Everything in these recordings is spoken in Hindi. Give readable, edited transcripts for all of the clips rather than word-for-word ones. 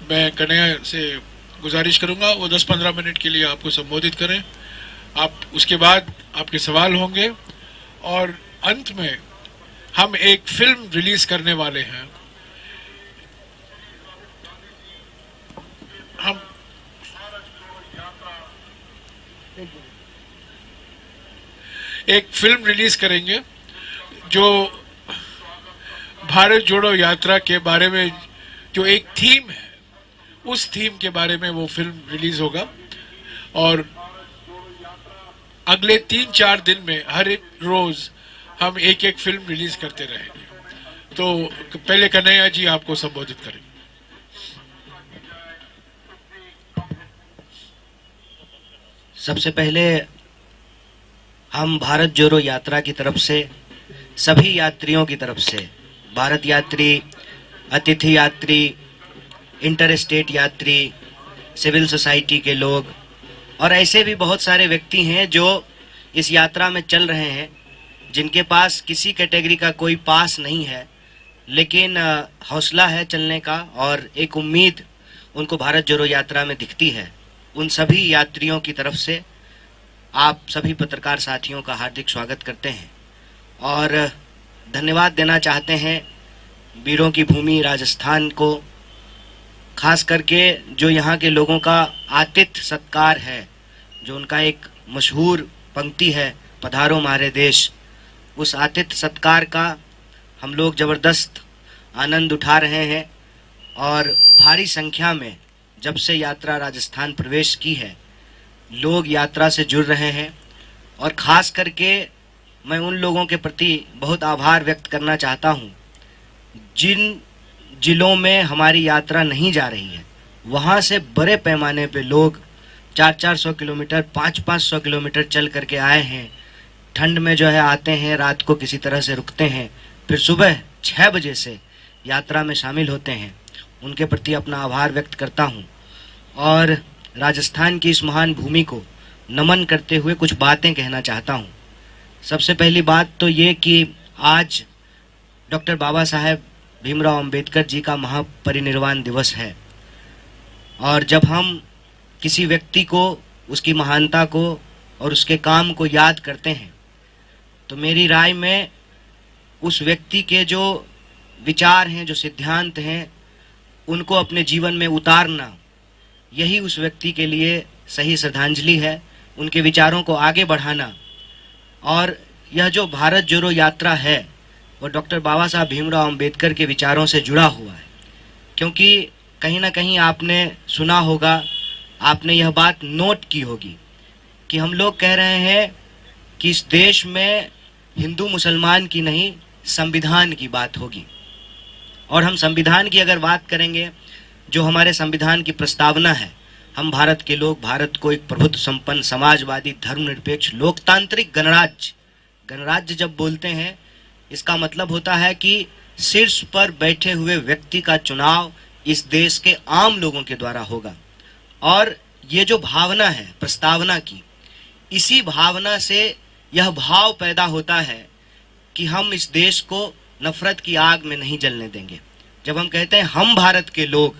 मैं कन्हैया से गुजारिश करूंगा वो 10-15 मिनट के लिए आपको संबोधित करें। आप उसके बाद आपके सवाल होंगे और अंत में हम एक फिल्म रिलीज करने वाले हैं। हम एक फिल्म रिलीज करेंगे जो भारत जोड़ो यात्रा के बारे में, जो एक थीम है, उस थीम के बारे में वो फिल्म रिलीज होगा। और अगले 3-4 दिन में हर एक रोज हम एक एक फिल्म रिलीज करते रहेंगे। तो पहले कन्हैया जी आपको संबोधित करेंगे। सबसे पहले हम भारत जोड़ो यात्रा की तरफ से सभी यात्रियों की तरफ से, भारत यात्री, अतिथि यात्री, इंटर स्टेट यात्री, सिविल सोसाइटी के लोग और ऐसे भी बहुत सारे व्यक्ति हैं जो इस यात्रा में चल रहे हैं, जिनके पास किसी कैटेगरी का कोई पास नहीं है, लेकिन हौसला है चलने का और एक उम्मीद उनको भारत जोड़ो यात्रा में दिखती है। उन सभी यात्रियों की तरफ से आप सभी पत्रकार साथियों का हार्दिक स्वागत करते हैं और धन्यवाद देना चाहते हैं वीरों की भूमि राजस्थान को, खास करके जो यहाँ के लोगों का आतिथ्य सत्कार है, जो उनका एक मशहूर पंक्ति है, पधारो हमारे देश। उस आतिथ्य सत्कार का हम लोग ज़बरदस्त आनंद उठा रहे हैं और भारी संख्या में जब से यात्रा राजस्थान प्रवेश की है, लोग यात्रा से जुड़ रहे हैं। और ख़ास करके मैं उन लोगों के प्रति बहुत आभार व्यक्त करना चाहता हूँ जिन जिलों में हमारी यात्रा नहीं जा रही है, वहाँ से बड़े पैमाने पे लोग 400-400 किलोमीटर, 500-500 किलोमीटर चल करके आए हैं। ठंड में जो है आते हैं, रात को किसी तरह से रुकते हैं, फिर सुबह 6 बजे से यात्रा में शामिल होते हैं। उनके प्रति अपना आभार व्यक्त करता हूँ और राजस्थान की इस महान भूमि को नमन करते हुए कुछ बातें कहना चाहता हूँ। सबसे पहली बात तो ये कि आज डॉक्टर बाबा साहेब भीमराव अंबेडकर जी का महापरिनिर्वाण दिवस है और जब हम किसी व्यक्ति को, उसकी महानता को और उसके काम को याद करते हैं, तो मेरी राय में उस व्यक्ति के जो विचार हैं, जो सिद्धांत हैं, उनको अपने जीवन में उतारना, यही उस व्यक्ति के लिए सही श्रद्धांजलि है। उनके विचारों को आगे बढ़ाना। और यह जो भारत जोड़ो यात्रा है वो डॉक्टर बाबा साहब भीमराव अंबेडकर के विचारों से जुड़ा हुआ है, क्योंकि कहीं ना कहीं आपने सुना होगा, आपने यह बात नोट की होगी कि हम लोग कह रहे हैं कि इस देश में हिंदू मुसलमान की नहीं, संविधान की बात होगी। और हम संविधान की अगर बात करेंगे, जो हमारे संविधान की प्रस्तावना है, हम भारत के लोग भारत को एक प्रभुत्व संपन्न, समाजवादी, धर्मनिरपेक्ष, लोकतांत्रिक गणराज्य जब बोलते हैं, इसका मतलब होता है कि शीर्ष पर बैठे हुए व्यक्ति का चुनाव इस देश के आम लोगों के द्वारा होगा। और ये जो भावना है प्रस्तावना की, इसी भावना से यह भाव पैदा होता है कि हम इस देश को नफरत की आग में नहीं जलने देंगे। जब हम कहते हैं हम भारत के लोग,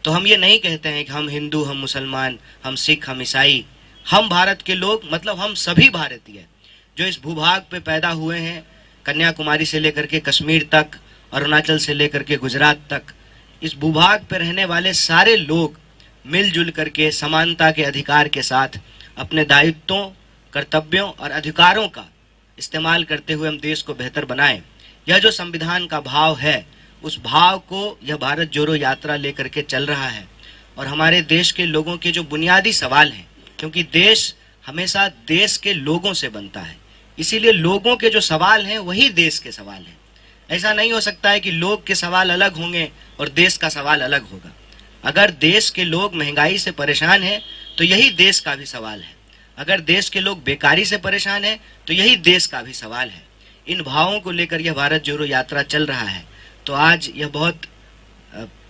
तो हम ये नहीं कहते हैं कि हम हिंदू, हम मुसलमान, हम सिख, हम ईसाई। हम भारत के लोग मतलब हम सभी भारतीय जो इस भूभाग पे पैदा हुए हैं, कन्याकुमारी से लेकर के कश्मीर तक, अरुणाचल से लेकर के गुजरात तक, इस भूभाग पे रहने वाले सारे लोग मिलजुल करके समानता के अधिकार के साथ अपने दायित्वों, कर्तव्यों और अधिकारों का इस्तेमाल करते हुए हम देश को बेहतर बनाएं। यह जो संविधान का भाव है, उस भाव को यह भारत जोड़ो यात्रा लेकर के चल रहा है। और हमारे देश के लोगों के जो बुनियादी सवाल हैं, क्योंकि देश हमेशा देश के लोगों से बनता है, इसीलिए लोगों के जो सवाल हैं वही देश के सवाल हैं। ऐसा नहीं हो सकता है कि लोग के सवाल अलग होंगे और देश का सवाल अलग होगा। अगर देश के लोग महंगाई से परेशान हैं तो यही देश का भी सवाल है। अगर देश के लोग बेकारी से परेशान हैं तो यही देश का भी सवाल है। इन भावों को लेकर यह भारत जोड़ो यात्रा चल रहा है। तो आज यह बहुत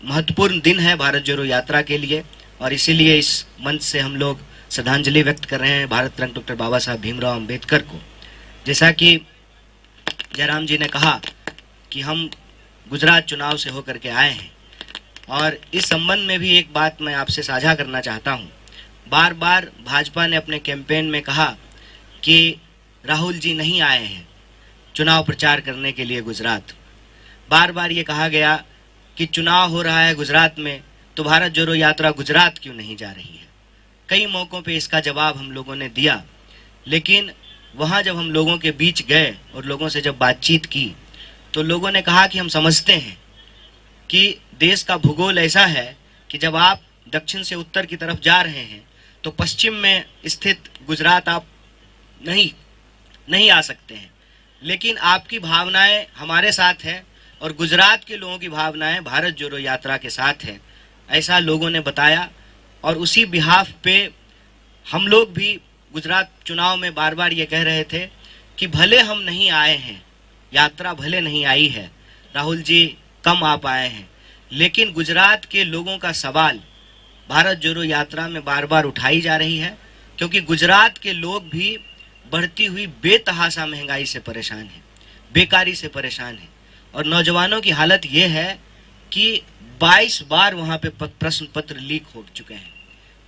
महत्वपूर्ण दिन है भारत जोड़ो यात्रा के लिए और इसीलिए इस मंच से हम लोग श्रद्धांजलि व्यक्त कर रहे हैं भारत रत्न डॉक्टर बाबा साहब भीमराव अंबेडकर को। जैसा कि जयराम जी ने कहा कि हम गुजरात चुनाव से होकर के आए हैं, और इस संबंध में भी एक बात मैं आपसे साझा करना चाहता हूँ। बार बार भाजपा ने अपने कैंपेन में कहा कि राहुल जी नहीं आए हैं चुनाव प्रचार करने के लिए गुजरात। बार बार ये कहा गया कि चुनाव हो रहा है गुजरात में, तो भारत जोड़ो यात्रा गुजरात क्यों नहीं जा रही है। कई मौक़ों पे इसका जवाब हम लोगों ने दिया, लेकिन वहाँ जब हम लोगों के बीच गए और लोगों से जब बातचीत की तो लोगों ने कहा कि हम समझते हैं कि देश का भूगोल ऐसा है कि जब आप दक्षिण से उत्तर की तरफ जा रहे हैं तो पश्चिम में स्थित गुजरात आप नहीं आ सकते हैं, लेकिन आपकी भावनाएं हमारे साथ है और गुजरात के लोगों की भावनाएं भारत जोड़ो यात्रा के साथ है, ऐसा लोगों ने बताया। और उसी बिहाफ पे हम लोग भी गुजरात चुनाव में बार बार ये कह रहे थे कि भले हम नहीं आए हैं, यात्रा भले नहीं आई है, राहुल जी कम आ पाए हैं, लेकिन गुजरात के लोगों का सवाल भारत जोड़ो यात्रा में बार बार उठाई जा रही है, क्योंकि गुजरात के लोग भी बढ़ती हुई बेतहाशा महंगाई से परेशान हैं, बेकारी से परेशान हैं। और नौजवानों की हालत ये है कि 22 बार वहाँ पे प्रश्न पत्र लीक हो चुके हैं,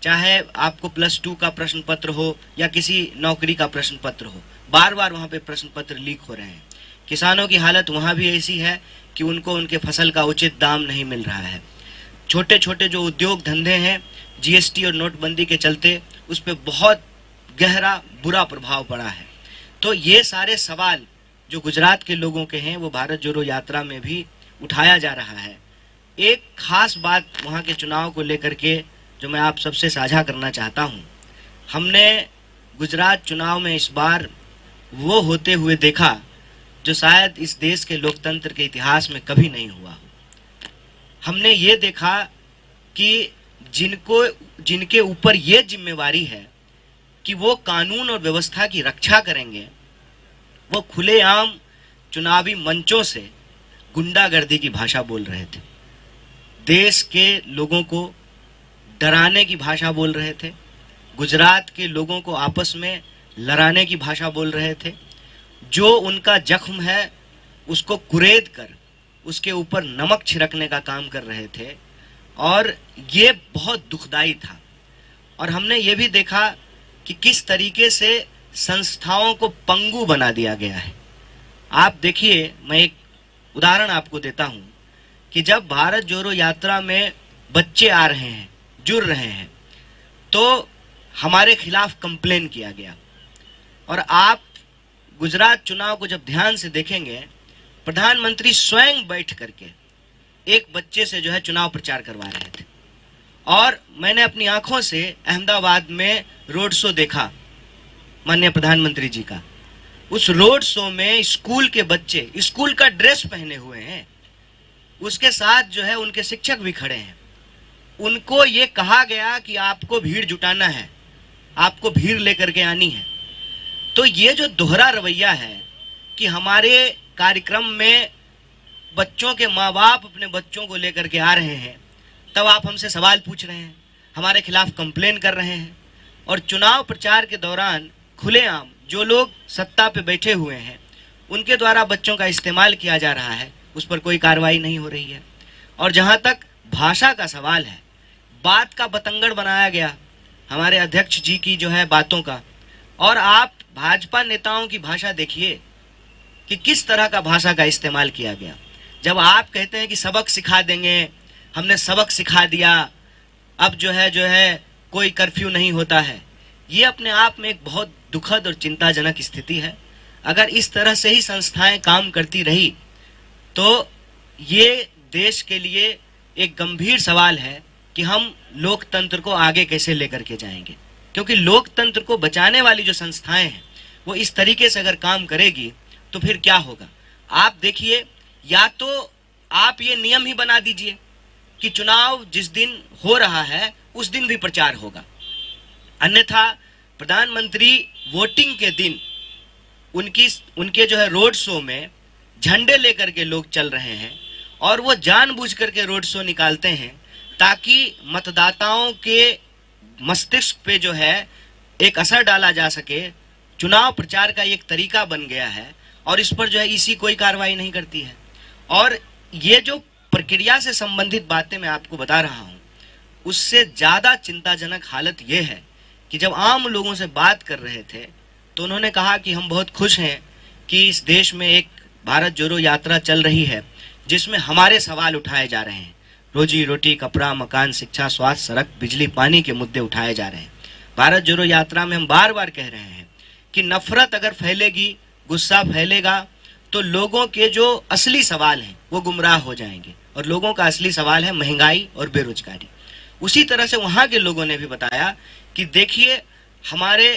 चाहे आपको +2 का प्रश्न पत्र हो या किसी नौकरी का प्रश्न पत्र हो, बार बार वहाँ पे प्रश्न पत्र लीक हो रहे हैं। किसानों की हालत वहाँ भी ऐसी है कि उनको उनके फसल का उचित दाम नहीं मिल रहा है। छोटे छोटे जो उद्योग धंधे हैं, जीएसटी और नोटबंदी के चलते उस पर बहुत गहरा बुरा प्रभाव पड़ा है। तो ये सारे सवाल जो गुजरात के लोगों के हैं वो भारत जोड़ो यात्रा में भी उठाया जा रहा है। एक खास बात वहाँ के चुनाव को लेकर के जो मैं आप सबसे साझा करना चाहता हूँ, हमने गुजरात चुनाव में इस बार वो होते हुए देखा जो शायद इस देश के लोकतंत्र के इतिहास में कभी नहीं हुआ। हमने ये देखा कि जिनके ऊपर ये जिम्मेवारी है कि वो कानून और व्यवस्था की रक्षा करेंगे, वो खुलेआम चुनावी मंचों से गुंडागर्दी की भाषा बोल रहे थे, देश के लोगों को डराने की भाषा बोल रहे थे, गुजरात के लोगों को आपस में लड़ाने की भाषा बोल रहे थे। जो उनका जख्म है उसको कुरेद कर उसके ऊपर नमक छिड़कने का काम कर रहे थे, और ये बहुत दुखदाई था। और हमने ये भी देखा कि किस तरीके से संस्थाओं को पंगु बना दिया गया है। आप देखिए, मैं एक उदाहरण आपको देता हूँ कि जब भारत जोड़ो यात्रा में बच्चे आ रहे हैं, जुड़ रहे हैं, तो हमारे खिलाफ कंप्लेन किया गया। और आप गुजरात चुनाव को जब ध्यान से देखेंगे, प्रधानमंत्री स्वयं बैठ करके एक बच्चे से जो है चुनाव प्रचार करवा रहे थे। और मैंने अपनी आंखों से अहमदाबाद में रोड शो देखा माननीय प्रधानमंत्री जी का। उस रोड शो में स्कूल के बच्चे स्कूल का ड्रेस पहने हुए हैं, उसके साथ जो है उनके शिक्षक भी खड़े हैं। उनको ये कहा गया कि आपको भीड़ जुटाना है, आपको भीड़ लेकर के आनी है। तो ये जो दोहरा रवैया है कि हमारे कार्यक्रम में बच्चों के माँ बाप अपने बच्चों को लेकर के आ रहे हैं, तब आप हमसे सवाल पूछ रहे हैं, हमारे खिलाफ कंप्लेन कर रहे हैं, और चुनाव प्रचार के दौरान खुलेआम जो लोग सत्ता पे बैठे हुए हैं उनके द्वारा बच्चों का इस्तेमाल किया जा रहा है, उस पर कोई कार्रवाई नहीं हो रही है। और जहाँ तक भाषा का सवाल है, बात का बतंगड़ बनाया गया हमारे अध्यक्ष जी की जो है बातों का। और आप भाजपा नेताओं की भाषा देखिए कि किस तरह का भाषा का इस्तेमाल किया गया। जब आप कहते हैं कि सबक सिखा देंगे, हमने सबक सिखा दिया, अब जो है कोई कर्फ्यू नहीं होता है, ये अपने आप में एक बहुत दुखद और चिंताजनक स्थिति है। अगर इस तरह से ही संस्थाएं काम करती रही तो ये देश के लिए एक गंभीर सवाल है कि हम लोकतंत्र को आगे कैसे लेकर के जाएंगे। क्योंकि लोकतंत्र को बचाने वाली जो संस्थाएं हैं वो इस तरीके से अगर काम करेगी तो फिर क्या होगा। आप देखिए, या तो आप ये नियम ही बना दीजिए कि चुनाव जिस दिन हो रहा है उस दिन भी प्रचार होगा, अन्यथा प्रधानमंत्री वोटिंग के दिन उनके जो है रोड शो में झंडे लेकर के लोग चल रहे हैं और वो जानबूझ करके रोड शो निकालते हैं ताकि मतदाताओं के मस्तिष्क पे जो है एक असर डाला जा सके। चुनाव प्रचार का एक तरीका बन गया है और इस पर जो है इसी कोई कार्रवाई नहीं करती है। और ये जो प्रक्रिया से संबंधित बातें मैं आपको बता रहा हूँ, उससे ज़्यादा चिंताजनक हालत ये है कि जब आम लोगों से बात कर रहे थे तो उन्होंने कहा कि हम बहुत खुश हैं कि इस देश में एक भारत जोड़ो यात्रा चल रही है जिसमें हमारे सवाल उठाए जा रहे हैं। रोजी रोटी, कपड़ा, मकान, शिक्षा, स्वास्थ्य, सड़क, बिजली, पानी के मुद्दे उठाए जा रहे हैं। भारत जोड़ो यात्रा में हम बार बार कह रहे हैं कि नफरत अगर फैलेगी, गुस्सा फैलेगा तो लोगों के जो असली सवाल हैं वो गुमराह हो जाएंगे, और लोगों का असली सवाल है महंगाई और बेरोजगारी। उसी तरह से वहाँ के लोगों ने भी बताया कि देखिए, हमारे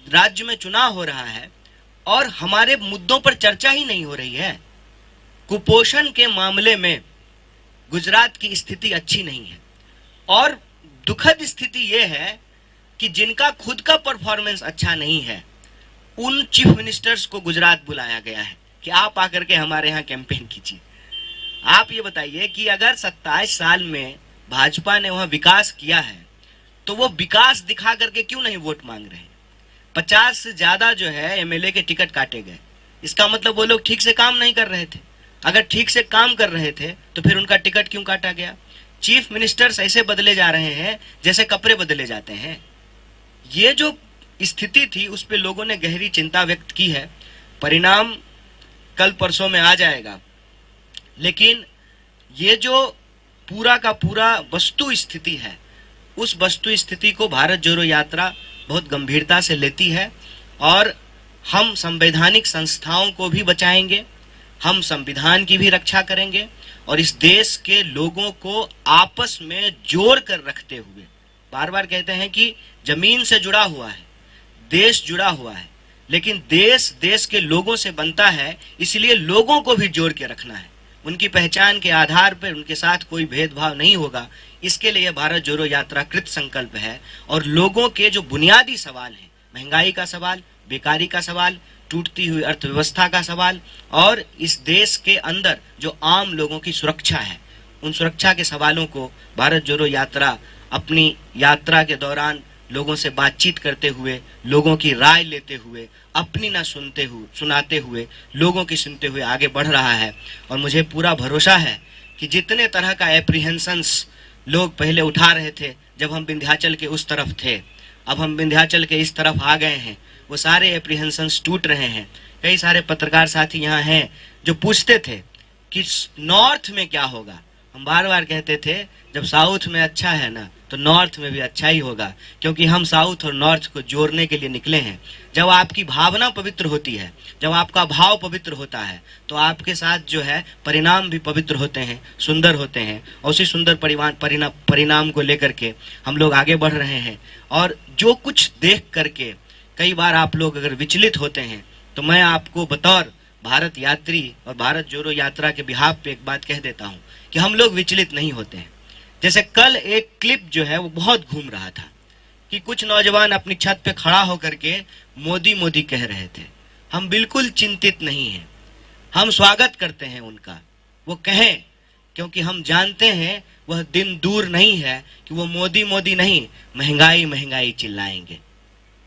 राज्य में चुनाव हो रहा है और हमारे मुद्दों पर चर्चा ही नहीं हो रही है। कुपोषण के मामले में गुजरात की स्थिति अच्छी नहीं है, और दुखद स्थिति यह है कि जिनका खुद का परफॉर्मेंस अच्छा नहीं है उन चीफ मिनिस्टर्स को गुजरात बुलाया गया है कि आप आकर के हमारे यहाँ कैंपेन कीजिए। आप ये बताइए कि अगर 27 साल में भाजपा ने वहाँ विकास किया है तो वो विकास दिखा करके क्यों नहीं वोट मांग रहे हैं? 50 से ज्यादा जो है एमएलए के टिकट काटे गए। इसका मतलब वो लोग ठीक से काम नहीं कर रहे थे। अगर ठीक से काम कर रहे थे तो फिर उनका टिकट क्यों काटा गया? चीफ मिनिस्टर्स ऐसे बदले जा रहे हैं जैसे कपड़े बदले जाते हैं। ये जो स्थिति थी उस पे लोगों ने गहरी चिंता व्यक्त की है। परिणाम कल परसों में आ जाएगा, लेकिन ये जो पूरा का पूरा वस्तु स्थिति है, उस वस्तु स्थिति को भारत जोड़ो यात्रा बहुत गंभीरता से लेती है, और हम संवैधानिक संस्थाओं को भी बचाएंगे, हम संविधान की भी रक्षा करेंगे, और इस देश के लोगों को आपस में जोड़ कर रखते हुए, बार बार कहते हैं कि जमीन से जुड़ा हुआ है, देश जुड़ा हुआ है, लेकिन देश के लोगों से बनता है, इसलिए लोगों को भी जोड़ के रखना है। उनकी पहचान के आधार पर उनके साथ कोई भेदभाव नहीं होगा। इसके लिए भारत जोड़ो यात्रा कृत संकल्प है, और लोगों के जो बुनियादी सवाल हैं, महंगाई का सवाल, बेकारी का सवाल, टूटती हुई अर्थव्यवस्था का सवाल, और इस देश के अंदर जो आम लोगों की सुरक्षा है, उन सुरक्षा के सवालों को भारत जोड़ो यात्रा अपनी यात्रा के दौरान लोगों से बातचीत करते हुए, लोगों की राय लेते हुए, अपनी ना सुनाते हुए, लोगों की सुनते हुए आगे बढ़ रहा है। और मुझे पूरा भरोसा है कि जितने तरह का एप्रीहेंशंस लोग पहले उठा रहे थे जब हम विंध्याचल के उस तरफ थे, अब हम विंध्याचल के इस तरफ आ गए हैं, वो सारे एप्रीहेंशंस टूट रहे हैं। कई सारे पत्रकार साथी यहाँ हैं जो पूछते थे कि नॉर्थ में क्या होगा। हम बार बार कहते थे जब साउथ में अच्छा है ना तो नॉर्थ में भी अच्छा ही होगा, क्योंकि हम साउथ और नॉर्थ को जोड़ने के लिए निकले हैं। जब आपकी भावना पवित्र होती है, जब आपका भाव पवित्र होता है, तो आपके साथ जो है परिणाम भी पवित्र होते हैं, सुंदर होते हैं, और उसी सुंदर परिणाम को लेकर के हम लोग आगे बढ़ रहे हैं। और जो कुछ देख करके कई बार आप लोग अगर विचलित होते हैं, तो मैं आपको बतौर भारत यात्री और भारत जोड़ो यात्रा के बिहाफ पे एक बात कह देता हूँ कि हम लोग विचलित नहीं होते हैं। जैसे कल एक क्लिप जो है वो बहुत घूम रहा था कि कुछ नौजवान अपनी छत पे खड़ा होकर के मोदी मोदी कह रहे थे। हम बिल्कुल चिंतित नहीं हैं, हम स्वागत करते हैं उनका, वो कहें, क्योंकि हम जानते हैं वह दिन दूर नहीं है कि वो मोदी मोदी नहीं, महंगाई महंगाई चिल्लाएंगे।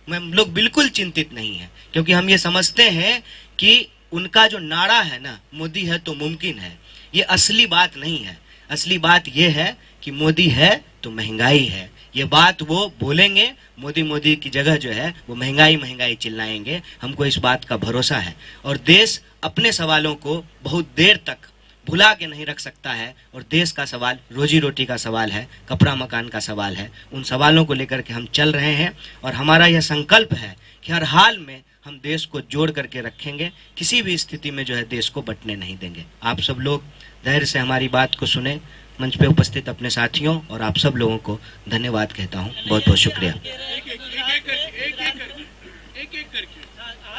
हम लोग बिल्कुल चिंतित नहीं है, क्योंकि हम ये समझते हैं कि उनका जो नारा है ना, मोदी है तो मुमकिन है, ये असली बात नहीं है। असली बात ये है कि मोदी है तो महंगाई है। ये बात वो बोलेंगे, मोदी मोदी की जगह जो है वो महंगाई महंगाई चिल्लाएंगे। हमको इस बात का भरोसा है, और देश अपने सवालों को बहुत देर तक भुला के नहीं रख सकता है। और देश का सवाल रोजी रोटी का सवाल है, कपड़ा मकान का सवाल है। उन सवालों को लेकर के हम चल रहे हैं, और हमारा यह संकल्प है कि हर हाल में हम देश को जोड़ करके रखेंगे, किसी भी स्थिति में जो है देश को बंटने नहीं देंगे। आप सब लोग धैर्य से हमारी बात को सुने। मंच पे उपस्थित अपने साथियों और आप सब लोगों को धन्यवाद कहता हूँ। बहुत बहुत शुक्रिया। आप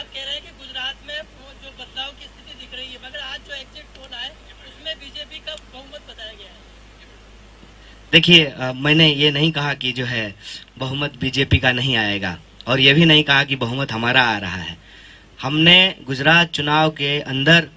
कह रहे हैं कि गुजरात में जो बदलाव की स्थिति दिख रही है, मगर आज जो एग्जिट पोल आए उसमें बीजेपी का बहुमत बताया गया है। देखिए, मैंने ये नहीं कहा कि जो है बहुमत बीजेपी का नहीं आएगा, और ये भी नहीं कहा कि बहुमत हमारा आ रहा है। हमने गुजरात चुनाव के अंदर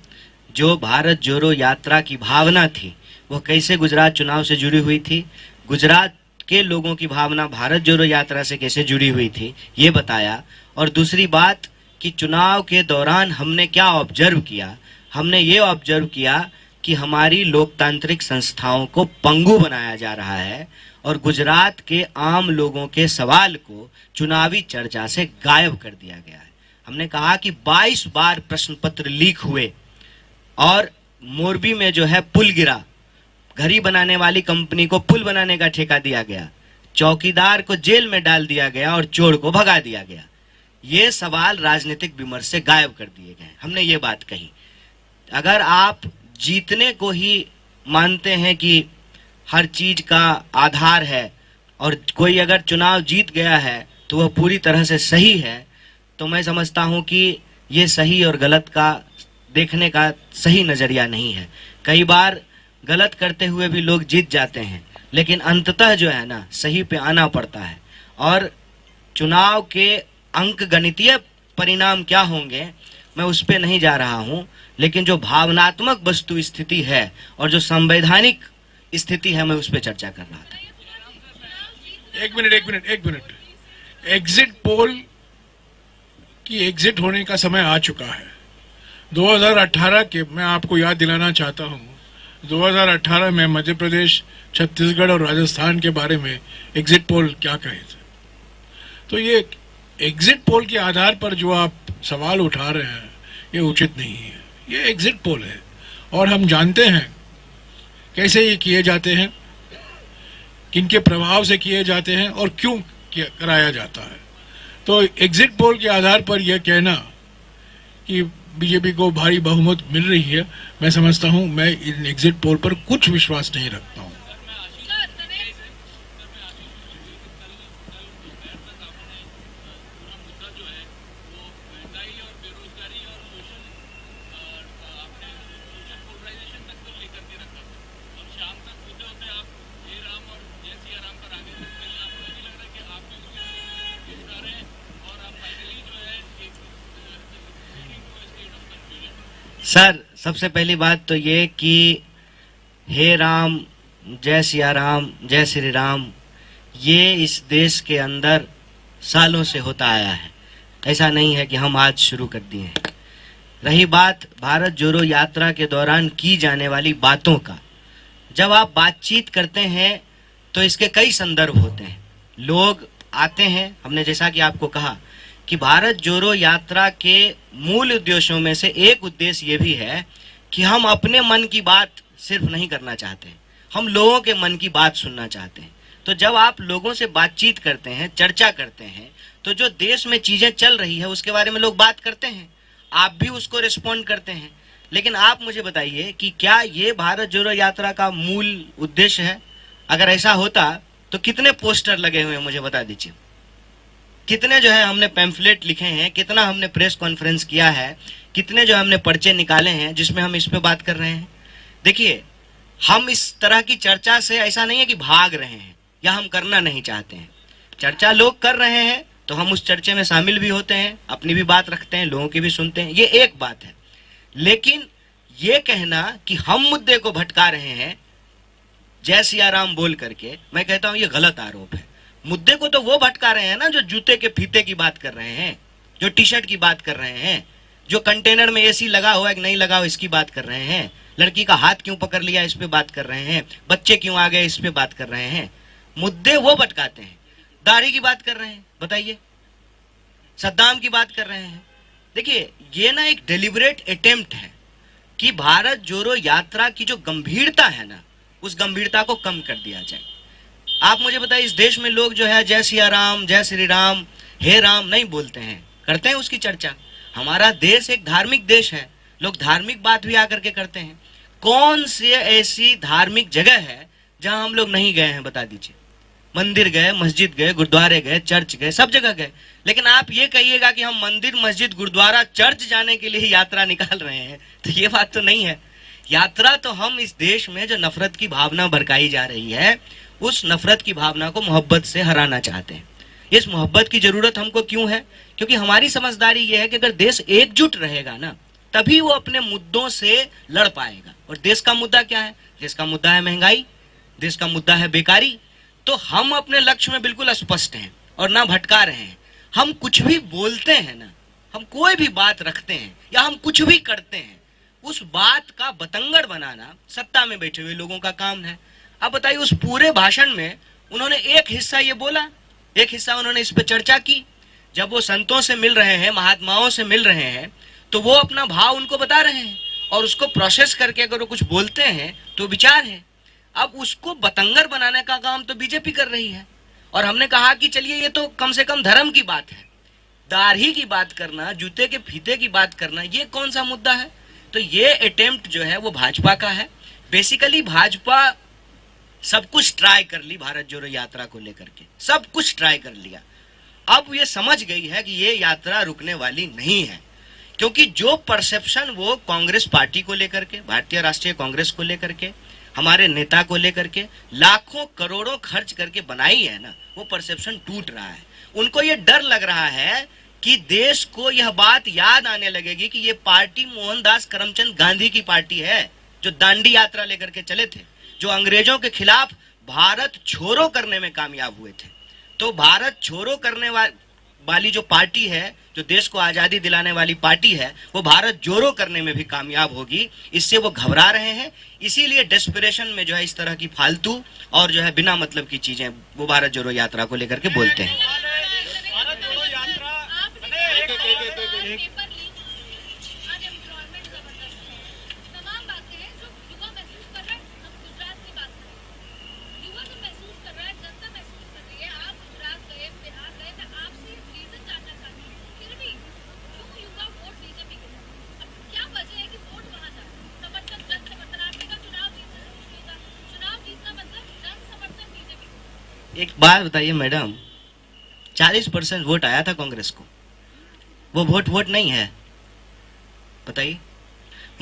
जो भारत जोड़ो यात्रा की भावना थी, वो कैसे गुजरात चुनाव से जुड़ी हुई थी, गुजरात के लोगों की भावना भारत जोड़ो यात्रा से कैसे जुड़ी हुई थी, ये बताया। और दूसरी बात कि चुनाव के दौरान हमने क्या ऑब्जर्व किया, हमने ये ऑब्जर्व किया कि हमारी लोकतांत्रिक संस्थाओं को पंगु बनाया जा रहा है और गुजरात के आम लोगों के सवाल को चुनावी चर्चा से गायब कर दिया गया है। हमने कहा कि 22 बार प्रश्न पत्र लीक हुए और मोरबी में जो है पुल गिरा, घड़ी बनाने वाली कंपनी को पुल बनाने का ठेका दिया गया, चौकीदार को जेल में डाल दिया गया और चोर को भगा दिया गया। ये सवाल राजनीतिक विमर्श से गायब कर दिए गए। हमने ये बात कही, अगर आप जीतने को ही मानते हैं कि हर चीज का आधार है और कोई अगर चुनाव जीत गया है तो वह पूरी तरह से सही है, तो मैं समझता हूं कि ये सही और गलत का देखने का सही नजरिया नहीं है। कई बार गलत करते हुए भी लोग जीत जाते हैं, लेकिन अंततः जो है ना सही पे आना पड़ता है। और चुनाव के अंक गणितीय परिणाम क्या होंगे मैं उस पे नहीं जा रहा हूं, लेकिन जो भावनात्मक वस्तु स्थिति है और जो संवैधानिक स्थिति है मैं उस पे चर्चा कर रहा था। एक मिनट। एग्जिट पोल की एग्जिट होने का समय आ चुका है। 2018 के मैं आपको याद दिलाना चाहता हूं, 2018 में मध्य प्रदेश, छत्तीसगढ़ और राजस्थान के बारे में एग्जिट पोल क्या कहे थे। तो ये एग्जिट पोल के आधार पर जो आप सवाल उठा रहे हैं ये उचित नहीं है। ये एग्जिट पोल है और हम जानते हैं कैसे ये किए जाते हैं, किनके प्रभाव से किए जाते हैं और क्यों कराया जाता है। तो एग्जिट पोल के आधार पर यह कहना कि बीजेपी को भारी बहुमत मिल रही है, मैं समझता हूं, मैं इन एग्जिट पोल पर कुछ विश्वास नहीं रखता हूं। सर, सबसे पहली बात तो ये कि हे राम, जय सिया राम, जय श्री राम, ये इस देश के अंदर सालों से होता आया है। ऐसा नहीं है कि हम आज शुरू कर दिए हैं। रही बात भारत जोड़ो यात्रा के दौरान की जाने वाली बातों का, जब आप बातचीत करते हैं तो इसके कई संदर्भ होते हैं। लोग आते हैं, हमने जैसा कि आपको कहा कि भारत जोड़ो यात्रा के मूल उद्देश्यों में से एक उद्देश्य ये भी है कि हम अपने मन की बात सिर्फ नहीं करना चाहते, हम लोगों के मन की बात सुनना चाहते हैं। तो जब आप लोगों से बातचीत करते हैं, चर्चा करते हैं, तो जो देश में चीजें चल रही है उसके बारे में लोग बात करते हैं, आप भी उसको रिस्पॉन्ड करते हैं। लेकिन आप मुझे बताइए कि क्या ये भारत जोड़ो यात्रा का मूल उद्देश्य है? अगर ऐसा होता तो कितने पोस्टर लगे हुए हैं मुझे बता दीजिए, कितने जो है हमने पैम्फलेट लिखे हैं, कितना हमने प्रेस कॉन्फ्रेंस किया है, कितने जो हमने पर्चे निकाले हैं जिसमें हम इस पे बात कर रहे हैं। देखिए, हम इस तरह की चर्चा से ऐसा नहीं है कि भाग रहे हैं या हम करना नहीं चाहते हैं। चर्चा लोग कर रहे हैं तो हम उस चर्चे में शामिल भी होते हैं, अपनी भी बात रखते हैं, लोगों की भी सुनते हैं, ये एक बात है। लेकिन ये कहना कि हम मुद्दे को भटका रहे हैं जय सिया राम बोल करके, मैं कहता हूं ये गलत आरोप है। मुद्दे को तो वो भटका रहे हैं ना जो जूते के फीते की बात कर रहे हैं, जो टी शर्ट की बात कर रहे हैं, जो कंटेनर में एसी लगा हुआ है कि नहीं लगा हुआ इसकी बात कर रहे हैं, लड़की का हाथ क्यों पकड़ लिया इस पे बात कर रहे हैं, बच्चे क्यों आ गए इस पे बात कर रहे हैं। मुद्दे वो भटकाते हैं। दाढ़ी की बात कर रहे हैं, बताइए, सद्दाम की बात कर रहे हैं। देखिए, ये ना एक डेलिबरेट अटेम्प्ट है कि भारत जोड़ो यात्रा की जो गंभीरता है ना, उस गंभीरता को कम कर दिया जाए। आप मुझे बताइए, इस देश में लोग जो है जय सिया राम, जय श्री राम, हे राम नहीं बोलते हैं, करते हैं उसकी चर्चा। हमारा देश एक धार्मिक देश है, लोग धार्मिक बात भी आकर के करते हैं। कौन सी ऐसी धार्मिक जगह है जहां हम लोग नहीं गए हैं, बता दीजिए। मंदिर गए, मस्जिद गए, गुरुद्वारे गए, चर्च गए, सब जगह गए। लेकिन आप ये कहिएगा कि हम मंदिर, मस्जिद, गुरुद्वारा, चर्च जाने के लिए यात्रा निकाल रहे हैं, तो ये बात तो नहीं है। यात्रा तो हम इस देश में जो नफरत की भावना भड़काई जा रही है, उस नफरत की भावना को मोहब्बत से हराना चाहते हैं। इस मोहब्बत की जरूरत हमको क्यों है? क्योंकि हमारी समझदारी ये है कि अगर देश एकजुट रहेगा ना, तभी वो अपने मुद्दों से लड़ पाएगा। और देश का मुद्दा क्या है? देश का मुद्दा है महंगाई, देश का मुद्दा है बेकारी। तो हम अपने लक्ष्य में बिल्कुल स्पष्ट हैं और ना भटका रहे हैं। हम कुछ भी बोलते हैं ना, हम कोई भी बात रखते हैं या हम कुछ भी करते हैं, उस बात का बतंगड़ बनाना सत्ता में बैठे हुए लोगों का काम है। अब बताइए, उस पूरे भाषण में उन्होंने एक हिस्सा ये बोला, एक हिस्सा उन्होंने इस पर चर्चा की। जब वो संतों से मिल रहे हैं, महात्माओं से मिल रहे हैं, तो वो अपना भाव उनको बता रहे हैं और उसको प्रोसेस करके अगर वो कुछ बोलते हैं तो विचार है। अब उसको बतंगर बनाने का काम तो बीजेपी कर रही है। और हमने कहा कि चलिए ये तो कम से कम धर्म की बात है, दाढ़ी की बात करना, जूते के फीते की बात करना, ये कौन सा मुद्दा है? तो ये अटेम्प्ट जो है वो भाजपा का है। बेसिकली भाजपा सब कुछ ट्राई कर ली, भारत जोड़ो यात्रा को लेकर के सब कुछ ट्राई कर लिया। अब ये समझ गई है कि ये यात्रा रुकने वाली नहीं है, क्योंकि जो परसेप्शन वो कांग्रेस पार्टी को लेकर के, भारतीय राष्ट्रीय कांग्रेस को लेकर के, हमारे नेता को लेकर के लाखों करोड़ों खर्च करके बनाई है ना, वो परसेप्शन टूट रहा है। उनको ये डर लग रहा है कि देश को यह बात याद आने लगेगी कि ये पार्टी मोहनदास करमचंद गांधी की पार्टी है, जो दांडी यात्रा लेकर के चले थे, जो अंग्रेजों के खिलाफ भारत छोड़ो करने में कामयाब हुए थे। तो भारत छोड़ो करने वाली जो पार्टी है, जो देश को आजादी दिलाने वाली पार्टी है, वो भारत जोड़ो करने में भी कामयाब होगी। इससे वो घबरा रहे हैं, इसीलिए डेस्परेशन में जो है इस तरह की फालतू और जो है बिना मतलब की चीजें वो भारत जोड़ो यात्रा को लेकर के बोलते हैं। एक बात बताइए मैडम, 40% वोट आया था कांग्रेस को, वो वोट नहीं है? बताइए।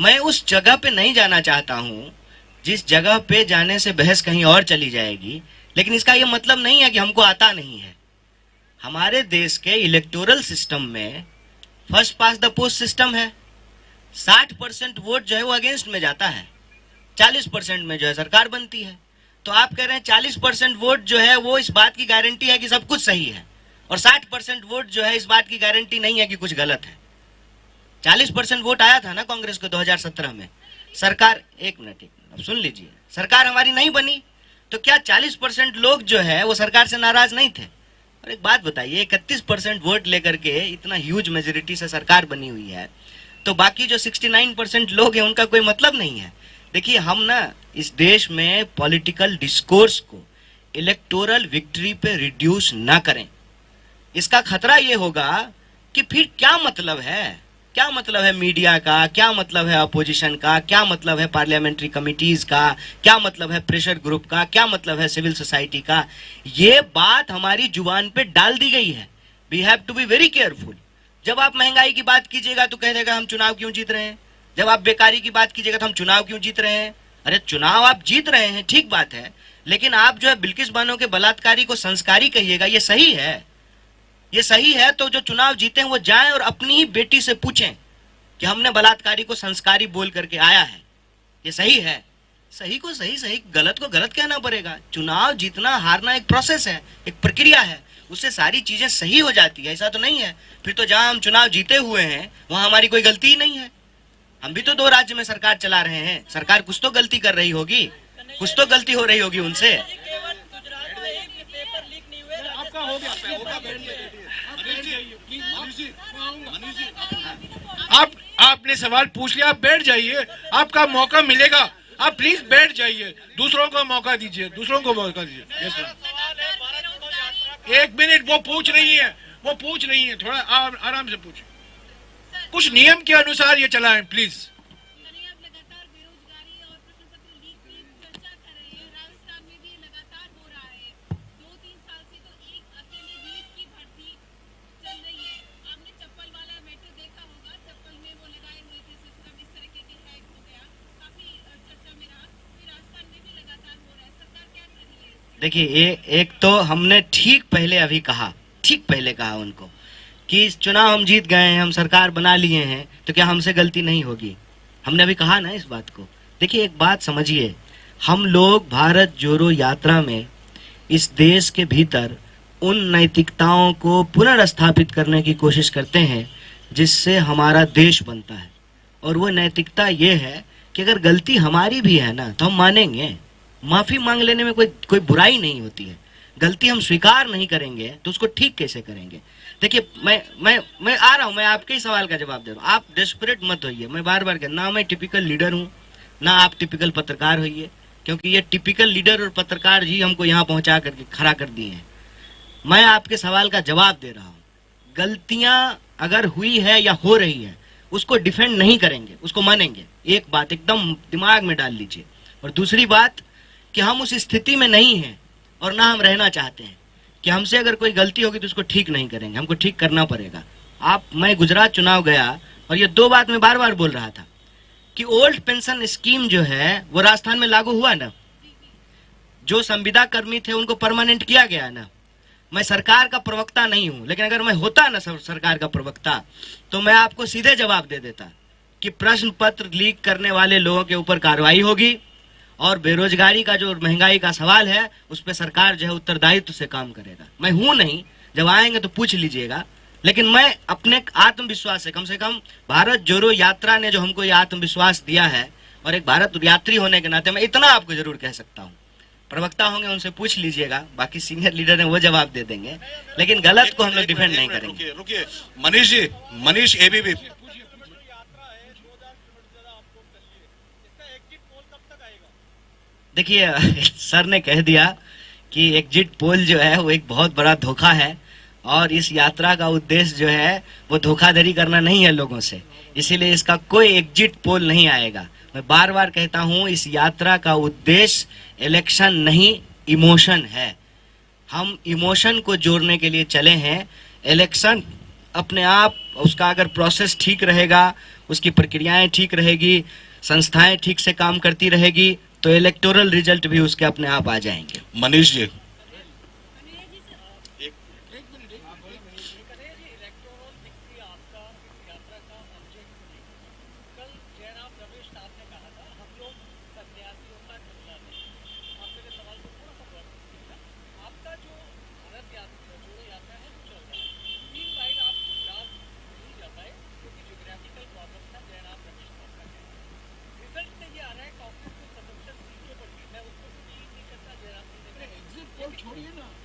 मैं उस जगह पे नहीं जाना चाहता हूं जिस जगह पे जाने से बहस कहीं और चली जाएगी, लेकिन इसका ये मतलब नहीं है कि हमको आता नहीं है। हमारे देश के इलेक्टोरल सिस्टम में first pass the post system है। 60% वोट जो है वो अगेंस्ट में जाता है, 40% में जो है सरकार बनती है। तो आप कह रहे हैं 40% वोट जो है वो इस बात की गारंटी है कि सब कुछ सही है, और 60% वोट जो है इस बात की गारंटी नहीं है कि कुछ गलत है। 40% वोट आया था ना कांग्रेस को 2017 में। सरकार, एक मिनट अब सुन लीजिए, सरकार हमारी नहीं बनी, तो क्या 40% लोग जो है वो सरकार से नाराज नहीं थे? और एक बात बताइए, 31% वोट लेकर के इतना ह्यूज मेजोरिटी से सरकार बनी हुई है, तो बाकी जो 69% लोग हैं उनका कोई मतलब नहीं है। देखिए, हम ना इस देश में पॉलिटिकल डिस्कोर्स को इलेक्टोरल विक्ट्री पे रिड्यूस ना करें। इसका खतरा ये होगा कि फिर क्या मतलब है मीडिया का, क्या मतलब है अपोजिशन का, क्या मतलब है पार्लियामेंट्री कमिटीज का, क्या मतलब है प्रेशर ग्रुप का, क्या मतलब है सिविल सोसाइटी का। ये बात हमारी जुबान पे डाल दी गई है। We have to be very careful. जब आप महंगाई की बात कीजिएगा तो कह देगा हम चुनाव क्यों जीत रहे हैं, जब आप बेकारी की बात कीजिएगा तो हम चुनाव क्यों जीत रहे हैं। अरे चुनाव आप जीत रहे हैं, ठीक बात है, लेकिन आप जो है बिल्किस बानो के बलात्कारी को संस्कारी कहिएगा, ये सही है? ये सही है तो जो चुनाव जीते हैं वो जाएं और अपनी ही बेटी से पूछें कि हमने बलात्कारी को संस्कारी बोल करके आया है, ये सही है? सही को सही, सही गलत को गलत कहना पड़ेगा। चुनाव जीतना हारना एक प्रोसेस है, एक प्रक्रिया है, उससे सारी चीजें सही हो जाती है। ऐसा तो नहीं है फिर तो जहां हम चुनाव जीते हुए हैं वहां हमारी कोई गलती ही नहीं है। हम भी तो 2 राज्य में सरकार चला रहे हैं, सरकार कुछ तो गलती कर रही होगी, कुछ तो गलती हो रही होगी उनसे। आपने सवाल पूछ लिया, आप बैठ जाइए, आपका मौका मिलेगा, आप प्लीज बैठ जाइए, दूसरों को मौका दीजिए, दूसरों को मौका दीजिए। एक मिनट, वो पूछ रही है, थोड़ा आराम से पूछिए, कुछ नियम के अनुसार ये चलाएं प्लीज। देखिए, एक तो हमने ठीक पहले कहा उनको कि इस चुनाव हम जीत गए हैं, हम सरकार बना लिए हैं, तो क्या हमसे गलती नहीं होगी? हमने अभी कहा ना इस बात को। देखिए, एक बात समझिए, हम लोग भारत जोड़ो यात्रा में इस देश के भीतर उन नैतिकताओं को पुनर्स्थापित करने की कोशिश करते हैं जिससे हमारा देश बनता है। और वो नैतिकता ये है कि अगर गलती हमारी भी है ना तो हम मानेंगे, माफी मांग लेने में कोई बुराई नहीं होती है। गलती हम स्वीकार नहीं करेंगे तो उसको ठीक कैसे करेंगे? देखिए, मैं आ रहा हूं, मैं आपके ही सवाल का जवाब दे रहा हूं। आप डेस्परेट मत होइए, मैं बार बार कह, ना मैं टिपिकल लीडर हूं ना आप टिपिकल पत्रकार होइए, क्योंकि ये टिपिकल लीडर और पत्रकार जी हमको यहाँ पहुंचा करके खड़ा कर दिए हैं। मैं आपके सवाल का जवाब दे रहा हूँ। गलतियां अगर हुई है या हो रही है उसको डिफेंड नहीं करेंगे, उसको मानेंगे। एक बात एकदम दिमाग में डाल लीजिए। और दूसरी बात कि हम उस स्थिति में नहीं हैं और ना हम रहना चाहते हैं कि हमसे अगर कोई गलती होगी तो उसको ठीक नहीं करेंगे, हमको ठीक करना पड़ेगा। मैं गुजरात चुनाव गया और ये दो बात मैं बार बार बोल रहा था कि ओल्ड पेंशन स्कीम जो है वो राजस्थान में लागू हुआ ना, जो संविदा कर्मी थे उनको परमानेंट किया गया ना। मैं सरकार का प्रवक्ता नहीं हूं, लेकिन अगर मैं होता ना सरकार का प्रवक्ता तो मैं आपको सीधे जवाब दे देता कि प्रश्न पत्र लीक करने वाले लोगों के ऊपर कार्रवाई होगी और बेरोजगारी का जो महंगाई का सवाल है उस पर सरकार जो है उत्तरदायित्व से काम करेगा। मैं हूं नहीं, जब आएंगे तो पूछ लीजिएगा, लेकिन मैं अपने आत्मविश्वास से, कम भारत जोड़ो यात्रा ने जो हमको ये आत्मविश्वास दिया है, और एक भारत यात्री होने के नाते मैं इतना आपको जरूर कह सकता हूँ, प्रवक्ता होंगे उनसे पूछ लीजिएगा, बाकी सीनियर लीडर हैं वो जवाब दे देंगे, लेकिन गलत को हम लोग डिफेंड नहीं करेंगे। रुकिए मनीष जी, मनीष एबीपी। देखिए सर ने कह दिया कि एग्जिट पोल जो है वो एक बहुत बड़ा धोखा है और इस यात्रा का उद्देश्य जो है वो धोखाधड़ी करना नहीं है लोगों से, इसीलिए इसका कोई एग्जिट पोल नहीं आएगा। मैं बार बार कहता हूं, इस यात्रा का उद्देश्य इलेक्शन नहीं, इमोशन है। हम इमोशन को जोड़ने के लिए चले हैं। इलेक्शन अपने आप, उसका अगर प्रोसेस ठीक रहेगा, उसकी प्रक्रियाएं ठीक रहेगी, संस्थाएं ठीक से काम करती रहेगी तो इलेक्टोरल रिजल्ट भी उसके अपने आप आ जाएंगे। मनीष जी,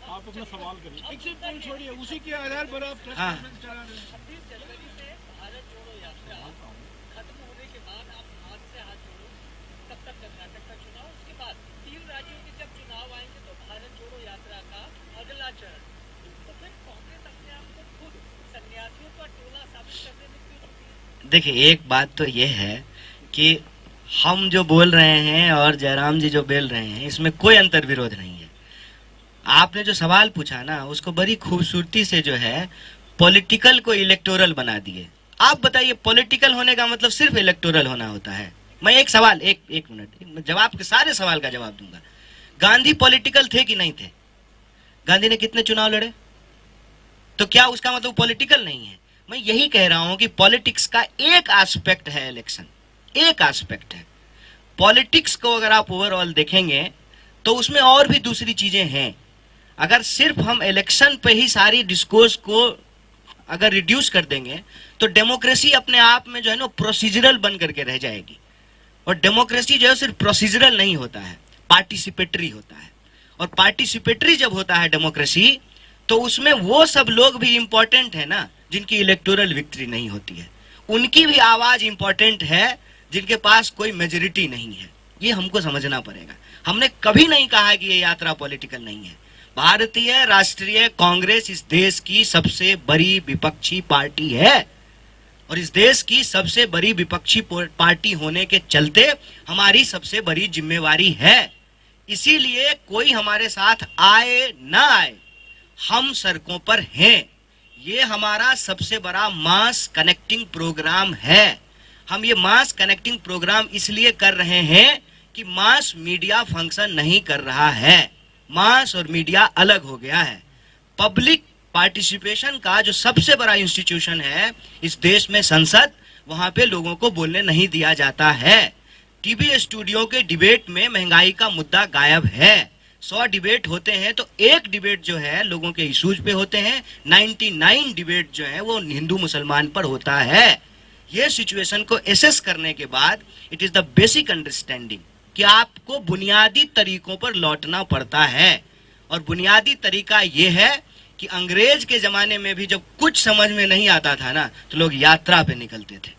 आप अपना सवाल करिए, एग्जिट पोल छोड़िए, उसी के आधार पर आप प्रेस कॉन्फ्रेंस चला रहे हैं। 26 जनवरी से भारत जोड़ो यात्रा खत्म होने के बाद आप हाथ से हाथ जोड़ो, तब तक कर्नाटक का चुनाव, उसके बाद 3 राज्यों के जब चुनाव आएंगे तो भारत जोड़ो यात्रा का अगला चरण। तो फिर कांग्रेस अपने आप को खुद सन्यासियों का टोला साबित करने में क्यों जुटी है? देखिए, एक बात तो ये है कि हम जो बोल रहे हैं और जयराम जी जो बोल रहे हैं, इसमें कोई अंतर विरोध नहीं है। आपने जो सवाल पूछा ना, उसको बड़ी खूबसूरती से जो है पॉलिटिकल को इलेक्टोरल बना दिए। आप बताइए, पॉलिटिकल होने का मतलब सिर्फ इलेक्टोरल होना होता है? मैं एक सवाल, एक मिनट जवाब के सारे सवाल का जवाब दूंगा। गांधी पॉलिटिकल थे कि नहीं थे? गांधी ने कितने चुनाव लड़े? तो क्या उसका मतलब पॉलिटिकल नहीं है? मैं यही कह रहा हूं कि पॉलिटिक्स का एक एस्पेक्ट है इलेक्शन, एक एस्पेक्ट है। पॉलिटिक्स को अगर आप ओवरऑल देखेंगे तो उसमें और भी दूसरी चीजें हैं। अगर सिर्फ हम इलेक्शन पे ही सारी डिस्कोर्स को अगर रिड्यूस कर देंगे तो डेमोक्रेसी अपने आप में जो है ना प्रोसीजरल बन करके रह जाएगी। और डेमोक्रेसी जो है सिर्फ प्रोसीजरल नहीं होता है, पार्टिसिपेटरी होता है। और पार्टिसिपेटरी जब होता है डेमोक्रेसी, तो उसमें वो सब लोग भी इंपॉर्टेंट है ना जिनकी इलेक्टोरल विक्ट्री नहीं होती है, उनकी भी आवाज इंपॉर्टेंट है जिनके पास कोई मेजोरिटी नहीं है। ये हमको समझना पड़ेगा। हमने कभी नहीं कहा कि ये यात्रा पॉलिटिकल नहीं है। भारतीय राष्ट्रीय कांग्रेस इस देश की सबसे बड़ी विपक्षी पार्टी है और इस देश की सबसे बड़ी विपक्षी पार्टी होने के चलते हमारी सबसे बड़ी जिम्मेवारी है। इसीलिए कोई हमारे साथ आए ना आए, हम सड़कों पर हैं। ये हमारा सबसे बड़ा मास कनेक्टिंग प्रोग्राम है। हम ये मास कनेक्टिंग प्रोग्राम इसलिए कर रहे हैं कि मास मीडिया फंक्शन नहीं कर रहा है। मास और मीडिया अलग हो गया है। पब्लिक पार्टिसिपेशन का जो सबसे बड़ा इंस्टीट्यूशन है इस देश में संसद, वहां पे लोगों को बोलने नहीं दिया जाता है। टीवी स्टूडियो के डिबेट में महंगाई का मुद्दा गायब है। 100 डिबेट होते हैं तो एक डिबेट जो है लोगों के इश्यूज पे होते हैं, 99 डिबेट जो है वो हिंदू मुसलमान पर होता है। ये सिचुएशन को एसेस करने के बाद it is the basic understanding कि आपको बुनियादी तरीकों पर लौटना पड़ता है। और बुनियादी तरीका ये है कि अंग्रेज के जमाने में भी जब कुछ समझ में नहीं आता था ना, तो लोग यात्रा पे निकलते थे।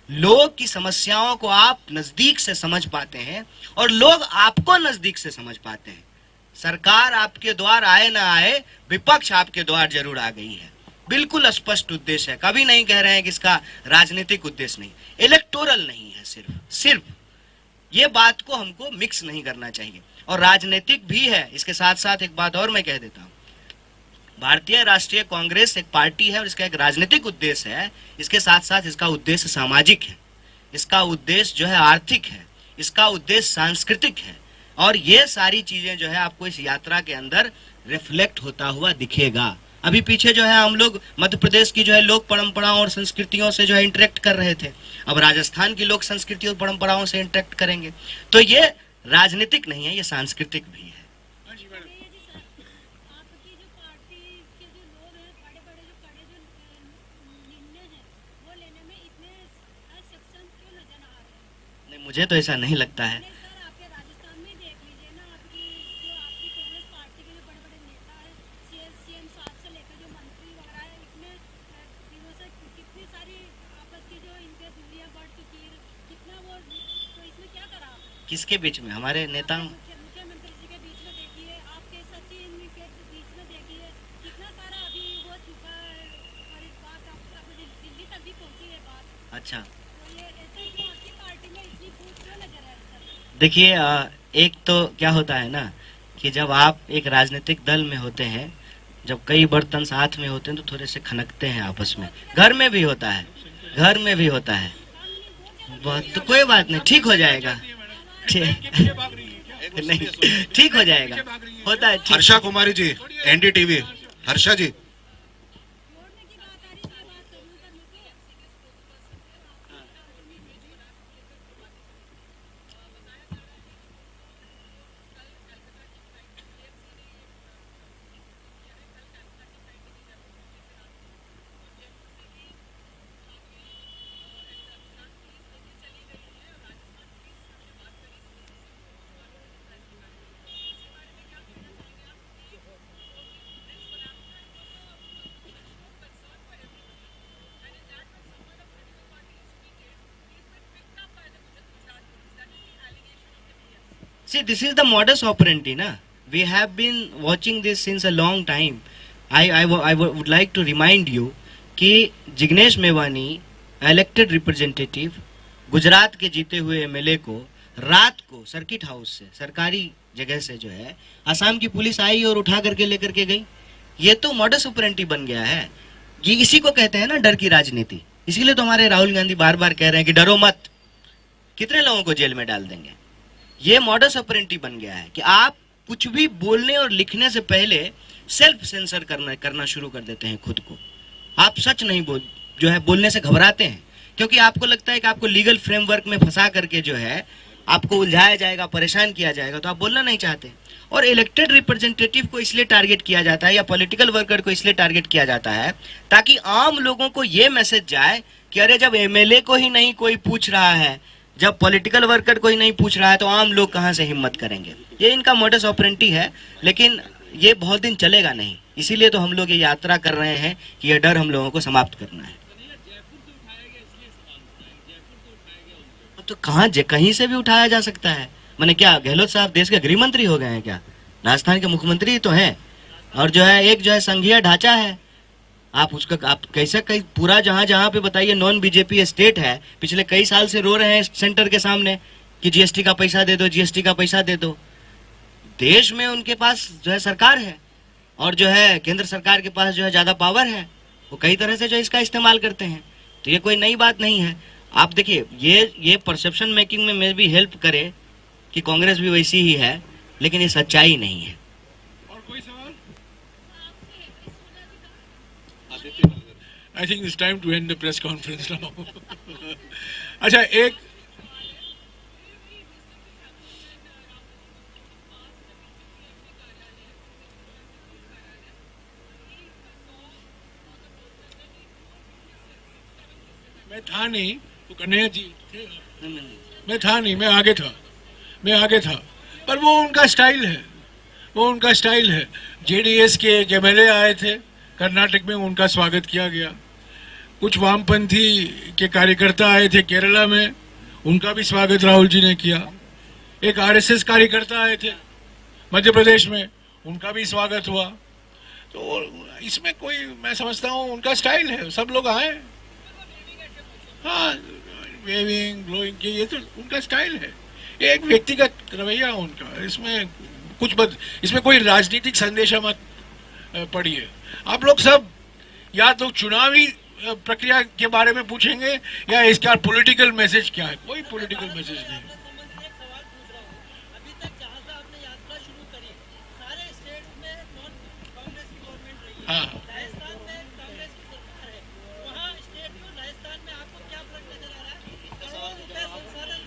लोग की समस्याओं को आप नजदीक से समझ पाते हैं और लोग आपको नजदीक से समझ पाते हैं। सरकार आपके द्वार आए ना आए, विपक्ष आपके द्वार जरूर आ गई है। बिल्कुल स्पष्ट उद्देश्य है, कभी नहीं कह रहे हैं कि इसका राजनीतिक उद्देश्य नहीं, इलेक्टोरल नहीं है, सिर्फ ये बात को हमको मिक्स नहीं करना चाहिए। और राजनीतिक भी है। इसके साथ साथ एक बात और मैं कह देता हूं, भारतीय राष्ट्रीय कांग्रेस एक पार्टी है और इसका एक राजनीतिक उद्देश्य है। इसके साथ साथ इसका उद्देश्य सामाजिक है, इसका उद्देश्य जो है आर्थिक है, इसका उद्देश्य सांस्कृतिक है। और ये सारी चीजें जो है आपको इस यात्रा के अंदर रिफ्लेक्ट होता हुआ दिखेगा। अभी पीछे जो है हम लोग मध्य प्रदेश की जो है लोक परंपराओं और संस्कृतियों से जो है इंटरेक्ट कर रहे थे, अब राजस्थान की लोक संस्कृति और परंपराओं से इंटरेक्ट करेंगे। तो ये राजनीतिक नहीं है, ये सांस्कृतिक भी है। आपकी जो पार्टी के जो लोग हैं, बड़े बड़े जो कड़े जो निर्णय हैं वो लेने में इतने सक्षम क्यों नजर आ रहे हैं? नहीं, मुझे तो ऐसा नहीं लगता है। नहीं सर, आपके राजस्थान में देख लीजिए ना, आपकी कांग्रेस पार्टी के जो बड़े बड़े नेता हैं, सीएम साहब से लेकर जो मंत्री वगैरह है, इतने दिनों से कितनी सारी आपस की जो इनके दूरियां बढ़ चुकी है, कितना वो, तो इसमें क्या करा आपने? किसके बीच में? हमारे नेताओं? मुख्यमंत्री जी के बीच में देखिए, आपके सचिव के बीच में देखिए, कितना सारा अभी हो चुका है। और इस बात अब दिल्ली तक भी पहुंची है बात। अच्छा, तो ये ऐसे क्यों आपकी पार्टी में इतनी फूट क्यों नजर आ रही है? देखिए, एक तो क्या होता है ना कि जब आप एक राजनीतिक दल में होते हैं, जब कई बर्तन साथ में होते हैं तो थोड़े से खनकते हैं आपस में। घर में भी होता है, घर में भी होता है। तो कोई बात नहीं, ठीक हो जाएगा। नहीं, ठीक हो जाएगा, होता है। हर्षा कुमारी जी, एनडीटीवी। हर्षा जी, जोड़ने की बात आ रही है, बात जरूर करने की। See, this is the modus operandi, na? We have been watching this since a long time. I would like to remind you कि जिग्नेश मेवानी इलेक्टेड रिप्रेजेंटेटिव गुजरात के जीते हुए एमएलए को रात को सर्किट हाउस से, सरकारी जगह से जो है, असम की पुलिस आई और उठा करके लेकर के गई। ये तो मॉडस ऑपरेंडी बन गया है। ये इसी को कहते हैं ना डर की राजनीति। इसीलिए तो हमारे राहुल गांधी बार बार कह रहे हैं कि डरो मत, कितने लोगों को जेल में डाल देंगे। ये मॉडस ऑपरेंडी बन गया है कि आप कुछ भी बोलने और लिखने से पहले सेल्फ सेंसर करना शुरू कर देते हैं खुद को। आप सच नहीं जो है बोलने से घबराते हैं, क्योंकि आपको लगता है कि आपको लीगल फ्रेमवर्क में फंसा करके जो है आपको उलझाया जाएगा, परेशान किया जाएगा, तो आप बोलना नहीं चाहते। और इलेक्टेड रिप्रेजेंटेटिव को इसलिए टारगेट किया जाता है या पॉलिटिकल वर्कर को इसलिए टारगेट किया जाता है ताकि आम लोगों को ये मैसेज जाए कि अरे जब एमएलए को ही नहीं कोई पूछ रहा है, जब पॉलिटिकल वर्कर कोई नहीं पूछ रहा है, तो आम लोग कहां से हिम्मत करेंगे। ये इनका मॉडस ऑपरेंडी है, लेकिन ये बहुत दिन चलेगा नहीं। इसीलिए तो हम लोग ये यात्रा कर रहे हैं कि ये डर हम लोगों को समाप्त करना है। तो कहीं से भी उठाया जा सकता है। मैंने क्या गहलोत साहब देश के गृह मंत्री हो गए हैं क्या? राजस्थान के मुख्यमंत्री तो हैं। और जो है एक जो है संघीय ढांचा है, आप उसका आप कैसे कई पूरा जहां पे बताइए नॉन बीजेपी स्टेट है, पिछले कई साल से रो रहे हैं सेंटर के सामने कि जीएसटी का पैसा दे दो, जीएसटी का पैसा दे दो। देश में उनके पास जो है सरकार है और जो है केंद्र सरकार के पास जो है ज्यादा पावर है, वो कई तरह से जो इसका इस्तेमाल करते हैं। तो ये कोई नई बात नहीं है। आप देखिए, ये परसेप्शन मेकिंग में मैं भी हेल्प करे कि कांग्रेस भी वैसी ही है, लेकिन ये सच्चाई नहीं है। और कोई सवाल? I think it's time to end the press conference now. अच्छा, एक मैं था नहीं, तो कन्हैया जी थे। मैं था नहीं, मैं आगे था, पर वो उनका स्टाइल है। जेडीएस के एक एमएलए आए थे कर्नाटक में, उनका स्वागत किया गया। कुछ वामपंथी के कार्यकर्ता आए थे केरला में, उनका भी स्वागत राहुल जी ने किया। एक आरएसएस कार्यकर्ता आए थे मध्य प्रदेश में, उनका भी स्वागत हुआ। तो इसमें कोई, मैं समझता हूँ उनका स्टाइल है, सब लोग आए, हाँ, वेविंग ब्लोइंग, ये तो उनका स्टाइल है, ये एक व्यक्तिगत रवैया उनका। इसमें कोई राजनीतिक संदेशा मत पढ़िए। आप लोग सब या तो चुनावी प्रक्रिया के बारे में पूछेंगे या इसका पॉलिटिकल मैसेज क्या है, कोई पॉलिटिकल मैसेज नहीं। अभी तक जहां से आपने यात्रा शुरू करी, सारे स्टेट्स में नॉन कांग्रेस की गवर्नमेंट रही है। हाँ, राजस्थान में कांग्रेस की सरकार है, वहाँ स्टेट में राजस्थान में आपको क्या फर्क नजर आ रहा है? करोड़ों रुपए संसाधन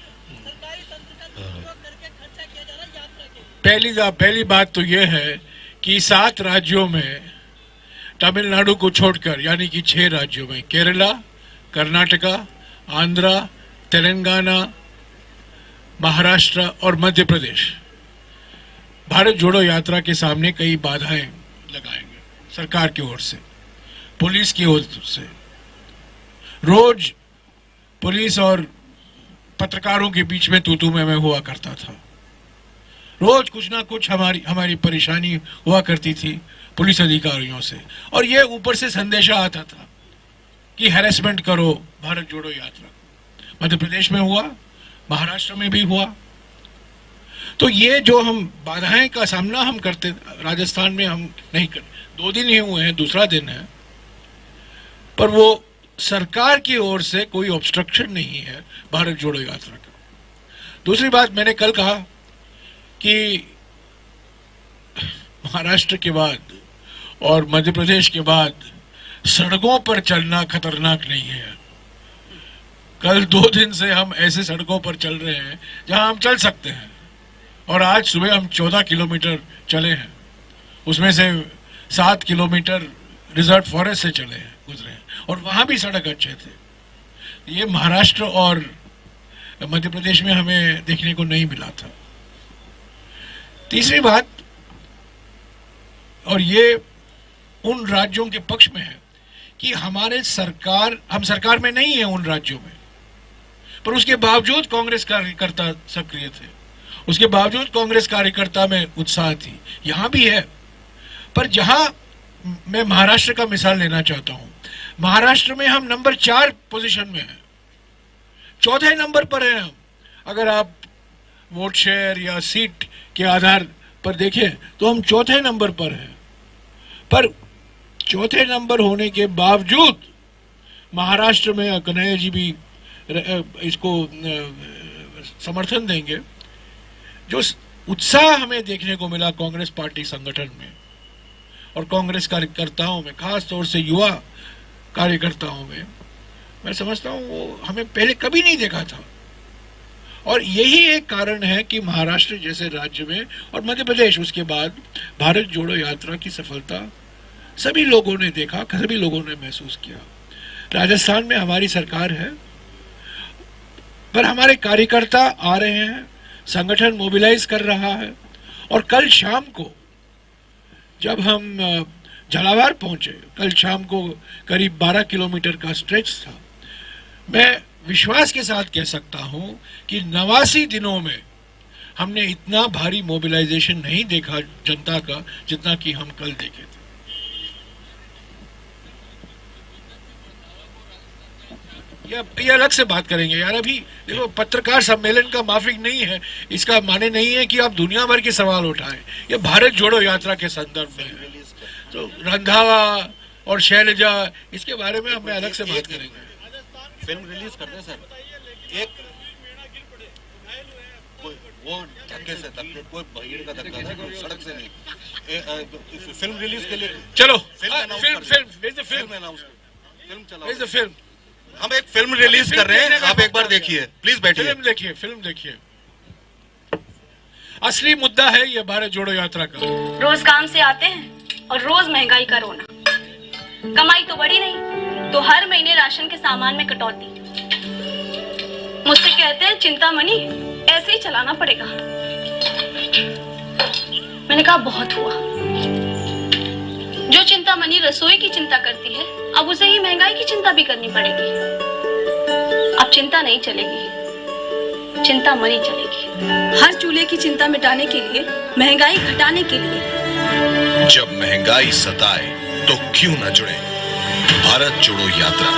सरकारी तंत्र का दुरुपयोग करके खर्चा किया जा रहा है यात्रा के लिए। पहली बात तो यह है कि 7 राज्यों में तमिलनाडु को छोड़कर, यानी कि 6 राज्यों में, केरला, कर्नाटका, आंध्रा, तेलंगाना, महाराष्ट्र और मध्य प्रदेश भारत जोड़ो यात्रा के सामने कई बाधाएं लगाएंगे सरकार की ओर से, पुलिस की ओर से। रोज पुलिस और पत्रकारों के बीच में तू मैं हुआ करता था। रोज कुछ ना कुछ हमारी परेशानी हुआ करती थी पुलिस अधिकारियों से, और ये ऊपर से संदेशा आता था कि हैरेसमेंट करो भारत जोड़ो यात्रा। मध्य प्रदेश में हुआ, महाराष्ट्र में भी हुआ। तो ये जो हम बाधाएं का सामना हम करते, राजस्थान में हम नहीं करते। 2 दिन ही हुए हैं, दूसरा दिन है, पर वो सरकार की ओर से कोई ऑब्स्ट्रक्शन नहीं है भारत जोड़ो यात्रा का। दूसरी बात, मैंने कल कहा कि महाराष्ट्र के बाद और मध्य प्रदेश के बाद सड़कों पर चलना खतरनाक नहीं है। कल 2 दिन से हम ऐसे सड़कों पर चल रहे हैं जहां हम चल सकते हैं, और आज सुबह हम 14 किलोमीटर चले हैं, उसमें से 7 किलोमीटर रिजर्व फॉरेस्ट से चले हैं, गुजरे हैं, और वहां भी सड़क अच्छे थे। ये महाराष्ट्र और मध्य प्रदेश में हमें देखने को नहीं मिला था। तीसरी बात, और ये उन राज्यों के पक्ष में है कि हम सरकार में नहीं है उन राज्यों में, पर उसके बावजूद कांग्रेस कार्यकर्ता सक्रिय थे, उसके बावजूद कांग्रेस कार्यकर्ता में उत्साह थी। यहां भी है, पर जहां मैं महाराष्ट्र का मिसाल लेना चाहता हूं, महाराष्ट्र में हम नंबर 4 पोजीशन में हैं, 4थे नंबर पर हैं हम। अगर आप वोट शेयर या सीट के आधार पर देखें तो हम 4थे नंबर पर हैं, पर 4थे नंबर होने के बावजूद महाराष्ट्र में, कन्हैया जी भी इसको समर्थन देंगे, जो उत्साह हमें देखने को मिला कांग्रेस पार्टी संगठन में और कांग्रेस कार्यकर्ताओं में, खास तौर से युवा कार्यकर्ताओं में, मैं समझता हूं वो हमें पहले कभी नहीं देखा था। और यही एक कारण है कि महाराष्ट्र जैसे राज्य में और मध्य प्रदेश, उसके बाद भारत जोड़ो यात्रा की सफलता सभी लोगों ने देखा, सभी लोगों ने महसूस किया। राजस्थान में हमारी सरकार है, पर हमारे कार्यकर्ता आ रहे हैं, संगठन मोबिलाइज कर रहा है। और कल शाम को जब हम झालावाड़ पहुंचे, कल शाम को करीब 12 किलोमीटर का स्ट्रेच था, मैं विश्वास के साथ कह सकता हूं कि 89 दिनों में हमने इतना भारी मोबिलाइजेशन नहीं देखा जनता का जितना कि हम कल देखे थे। ये अलग से बात करेंगे यार। अभी देखो, पत्रकार सम्मेलन का माफिक नहीं है, इसका माने नहीं है कि आप दुनिया भर के सवाल उठाएं। ये भारत जोड़ो यात्रा के संदर्भ में है, तो रंधावा और शैलजा, इसके बारे में हम अलग से बात करेंगे। फिल्म रिलीज कर दें सर, एक वो धक्के से धक्के, कोई भीड़ का धक्का था, कोई सड़क से नहीं। फिल्म रिलीज के लिए चलो, फिल्म हम एक फिल्म रिलीज कर रहे हैं, आप एक बार देखिए, प्लीज बैठिए। फिल्म देखिए। असली मुद्दा है ये भारत जोड़ो यात्रा का। रोज काम से आते हैं और रोज महंगाई का रोना, कमाई तो बढ़ी नहीं, तो हर महीने राशन के सामान में कटौती। मुझसे कहते हैं चिंतामणि ऐसे ही चलाना पड़ेगा। मैंने कहा बहुत हुआ। जो चिंतामणि रसोई की चिंता करती है, अब उसे ही महंगाई की चिंता भी करनी पड़ेगी। अब चिंता नहीं चलेगी, चिंतामणि चलेगी। हर चूल्हे की चिंता मिटाने के लिए, महंगाई घटाने के लिए। जब महंगाई सताए तो क्यों न जुड़े भारत जोड़ो यात्रा।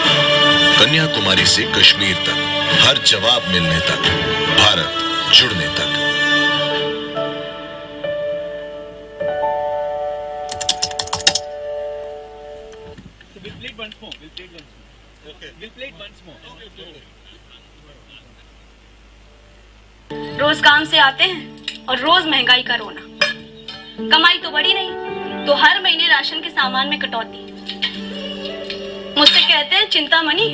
कन्याकुमारी से कश्मीर तक, हर जवाब मिलने तक, भारत जुड़ने तक। रोज काम से आते हैं और रोज महंगाई का रोना। कमाई तो बढ़ी नहीं, तो हर महीने राशन के सामान में कटौती। मुझसे कहते हैं चिंतामणि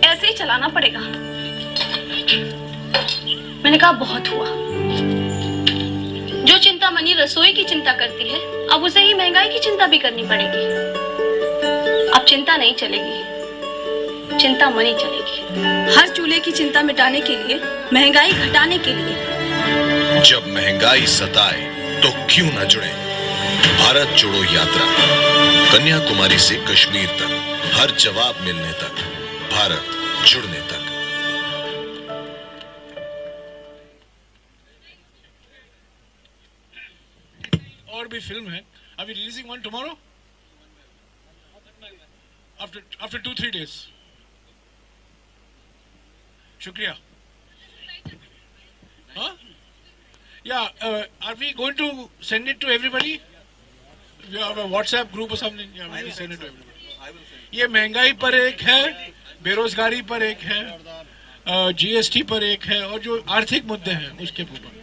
ऐसे ही चलाना पड़ेगा। मैंने कहा बहुत हुआ। जो चिंतामणि रसोई की चिंता करती है, अब उसे ही महंगाई की चिंता भी करनी पड़ेगी। अब चिंता नहीं चलेगी, चिंतामणि चलेगी। हर चूल्हे की चिंता मिटाने के लिए, महंगाई घटाने के लिए। जब महंगाई सताए तो क्यों न जुड़े भारत जोड़ो यात्रा। कन्याकुमारी से कश्मीर तक, हर जवाब मिलने तक, भारत जुड़ने तक। और भी फिल्म है। Are we releasing one tomorrow? After 2-3 days. शुक्रिया। Huh? Yeah. Are we going to send it to everybody? We have a WhatsApp group or something. Yeah, we will send it to everybody. ये महंगाई पर एक है, बेरोजगारी पर एक है, GST पर एक है, और जो आर्थिक मुद्दे हैं उसके ऊपर।